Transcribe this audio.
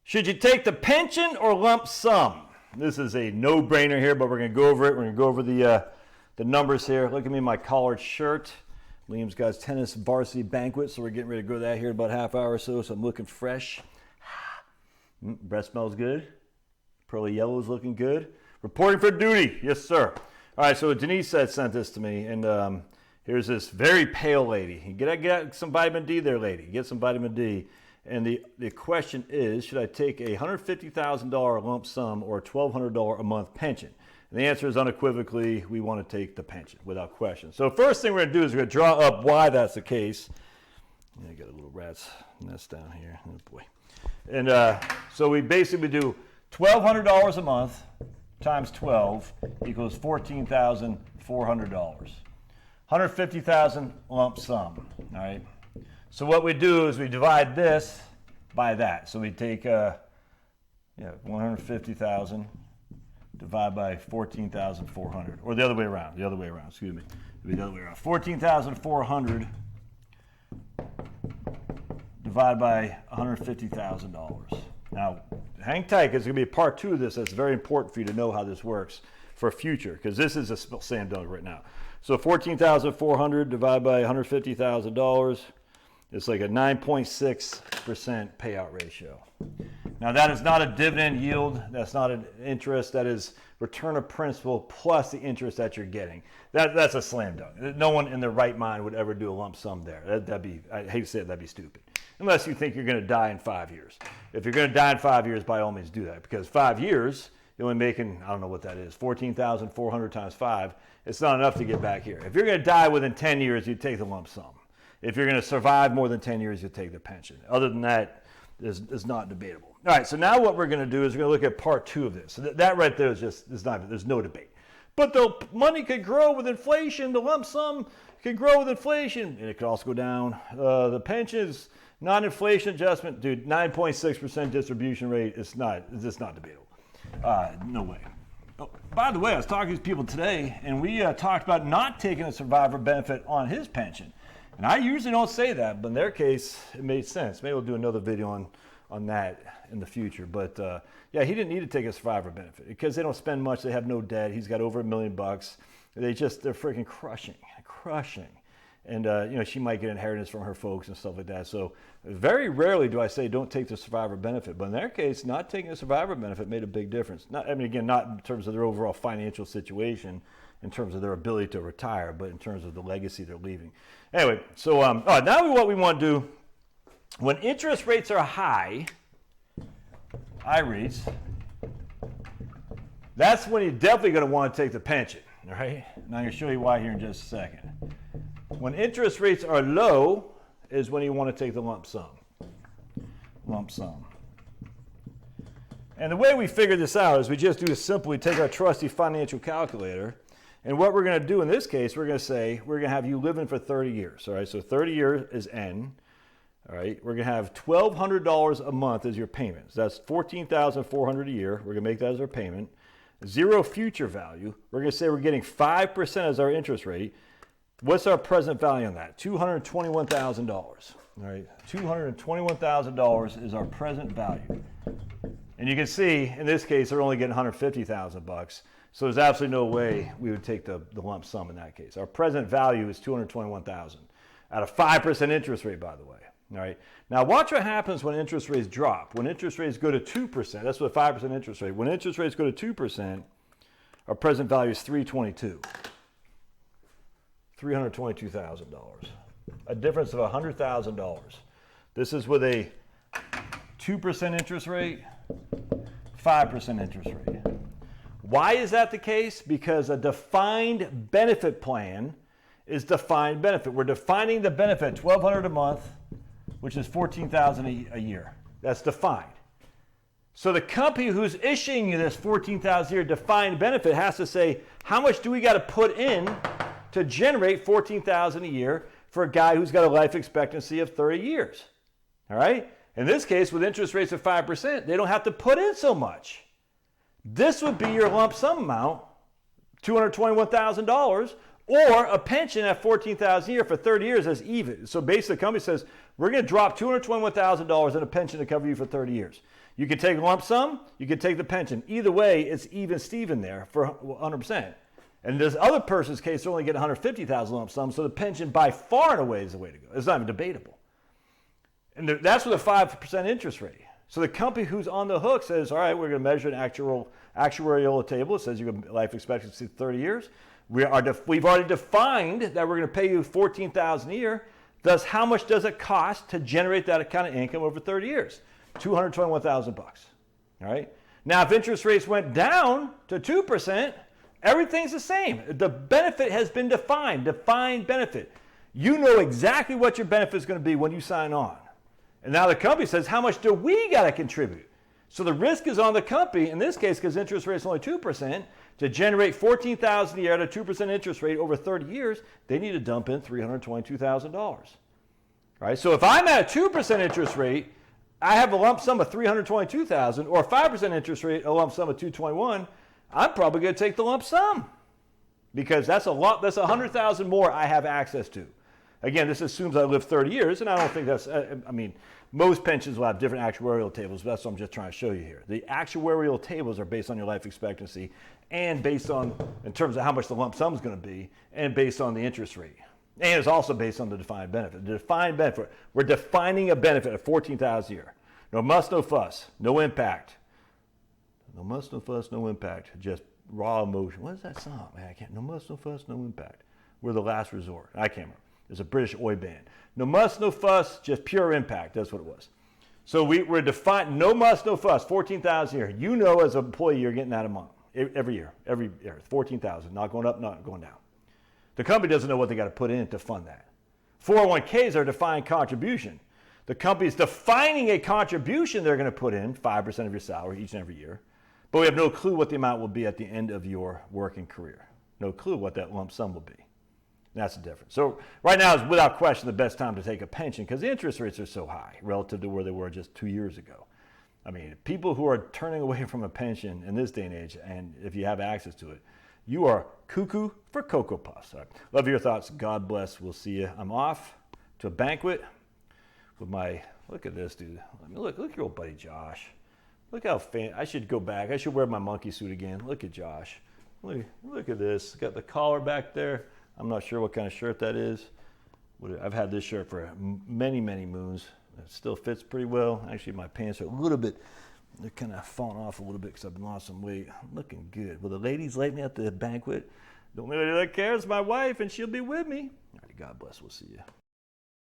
Should you take the pension or lump sum? This is a no-brainer here, but we're going to go over it. We're going to go over the numbers here. Look at me in my collared shirt. Liam's got his tennis varsity banquet, so we're getting ready to go to that here in about a half hour or so I'm looking fresh. Breath smells good. Pearly yellow is looking good. Reporting for duty. Yes, sir. All right, so Denise sent this to me, and here's this very pale lady. Get some vitamin D there, lady. Get some vitamin D. And the question is, should I take a $150,000 lump sum or a $1,200 a month pension? And the answer is unequivocally, we want to take the pension without question. So first thing we're going to do is we're going to draw up why that's the case. I got a little rat's nest down here. Oh boy. And so we basically do $1,200 a month times 12 equals $14,400. $150,000 lump sum. All right. So what we do is we divide this by that. So we take 150,000 divided by 14,400, or the other way around. Excuse me. It'll be the other way around. 14,400 divided by $150,000. Now, hang tight, because it's going to be a part 2 of this. That's very important for you to know how this works for future, because this is a slam dunk right now. So 14,400 divided by $150,000. It's like a 9.6% payout ratio. Now that is not a dividend yield. That's not an interest. That is return of principal plus the interest that you're getting. That's a slam dunk. No one in their right mind would ever do a lump sum there. That'd be, I hate to say it, that'd be stupid. Unless you think you're going to die in 5 years. If you're going to die in 5 years, by all means do that. Because 5 years, you're only making, I don't know what that is, 14,400 times 5. It's not enough to get back here. If you're going to die within 10 years, you take the lump sum. If you're going to survive more than 10 years, you'll take the pension. Other than that, is not debatable. All right, so now what we're going to do is we're going to look at part 2 of this. So that right there is just, there's no debate. But the money could grow with inflation. The lump sum could grow with inflation. And it could also go down. The pension is non-inflation adjustment. Dude, 9.6% distribution rate. It's just not debatable. No way. Oh, by the way, I was talking to these people today, and we talked about not taking a survivor benefit on his pension. And I usually don't say that, but in their case, it made sense. Maybe we'll do another video on that in the future. But yeah, he didn't need to take a survivor benefit because they don't spend much. They have no debt. He's got over $1 million. They're freaking crushing. And she might get inheritance from her folks and stuff like that. So very rarely do I say don't take the survivor benefit. But in their case, not taking the survivor benefit made a big difference. Not in terms of their overall financial situation, in terms of their ability to retire, but in terms of the legacy they're leaving. Anyway, so all right, now what we want to do, when interest rates are high, rates, that's when you're definitely going to want to take the pension, all right? And I'm going to show you why here in just a second. When interest rates are low is when you want to take the lump sum. And the way we figure this out is we just do simply take our trusty financial calculator. And what we're going to do in this case, we're going to say we're going to have you living for 30 years. All right, so 30 years is N. All right, we're going to have $1,200 a month as your payments. That's $14,400 a year. We're going to make that as our payment. Zero future value. We're going to say we're getting 5% as our interest rate. What's our present value on that? $221,000. All right, $221,000 is our present value. And you can see in this case they're only getting $150,000. So there's absolutely no way we would take the lump sum in that case. Our present value is $221,000 at a 5% interest rate, by the way. All right. Now watch what happens when interest rates drop. When interest rates go to 2%, that's what 5% interest rate. When interest rates go to 2%, our present value is $322,000. A difference of $100,000. This is with a 2% interest rate, 5% interest rate. Why is that the case? Because a defined benefit plan is defined benefit. We're defining the benefit, $1,200 a month, which is $14,000 a year. That's defined. So the company who's issuing you this $14,000 a year defined benefit has to say, how much do we got to put in to generate $14,000 a year for a guy who's got a life expectancy of 30 years? All right? In this case, with interest rates of 5%, they don't have to put in so much. This would be your lump sum amount, $221,000, or a pension at $14,000 a year for 30 years as even. So basically the company says, we're going to drop $221,000 in a pension to cover you for 30 years. You can take a lump sum, you can take the pension. Either way, it's even Steven there for 100%. And this other person's case, they're only getting 150,000 lump sum, so the pension by far and away is the way to go. It's not even debatable. And that's with a 5% interest rate. So the company who's on the hook says, all right, we're going to measure an actuarial table. It says your life expectancy is 30 years. We've already defined that we're going to pay you $14,000 a year. Thus, how much does it cost to generate that kind of income over 30 years? $221,000. All right. Now, if interest rates went down to 2%, everything's the same. The benefit has been defined benefit. You know exactly what your benefit is going to be when you sign on. And now the company says, how much do we got to contribute? So the risk is on the company, in this case, because interest rate is only 2%, to generate $14,000 a year at a 2% interest rate over 30 years, they need to dump in $322,000. Right? So if I'm at a 2% interest rate, I have a lump sum of $322,000, or a 5% interest rate, a lump sum of $221,000, I'm probably going to take the lump sum because that's a lot. That's $100,000 more I have access to. Again, this assumes I live 30 years, and I don't think that's, I mean, most pensions will have different actuarial tables, but that's what I'm just trying to show you here. The actuarial tables are based on your life expectancy and based on, in terms of how much the lump sum is going to be, and based on the interest rate. And it's also based on the defined benefit. The defined benefit, we're defining a benefit of $14,000 a year. No muss, no fuss, no impact. No muss, no fuss, no impact, just raw emotion. What is that song, man? I can't. No muss, no fuss, no impact. We're the last resort. I can't remember. It's a British oi band. No muss, no fuss, just pure impact. That's what it was. So we're defining no muss, no fuss, $14,000 a year. You know, as an employee, you're getting that amount every year, $14,000, not going up, not going down. The company doesn't know what they got to put in to fund that. 401ks are defined contribution. The company's defining a contribution they're going to put in, 5% of your salary each and every year, but we have no clue what the amount will be at the end of your working career. No clue what that lump sum will be. That's the difference. So right now is without question the best time to take a pension because the interest rates are so high relative to where they were just 2 years ago. I mean, people who are turning away from a pension in this day and age, and if you have access to it, you are cuckoo for Cocoa Puffs. Right. Love your thoughts. God bless. We'll see you. I'm off to a banquet with my, look at this, dude. I mean, look at your old buddy Josh. Look how I should go back. I should wear my monkey suit again. Look at Josh. Look at this. Got the collar back there. I'm not sure what kind of shirt that is. I've had this shirt for many, many moons. It still fits pretty well. Actually, my pants are a little bit, they're kind of falling off a little bit because I've lost some weight. I'm looking good. Will the ladies like me at the banquet? The only lady that cares is my wife, and she'll be with me. All right, God bless. We'll see you.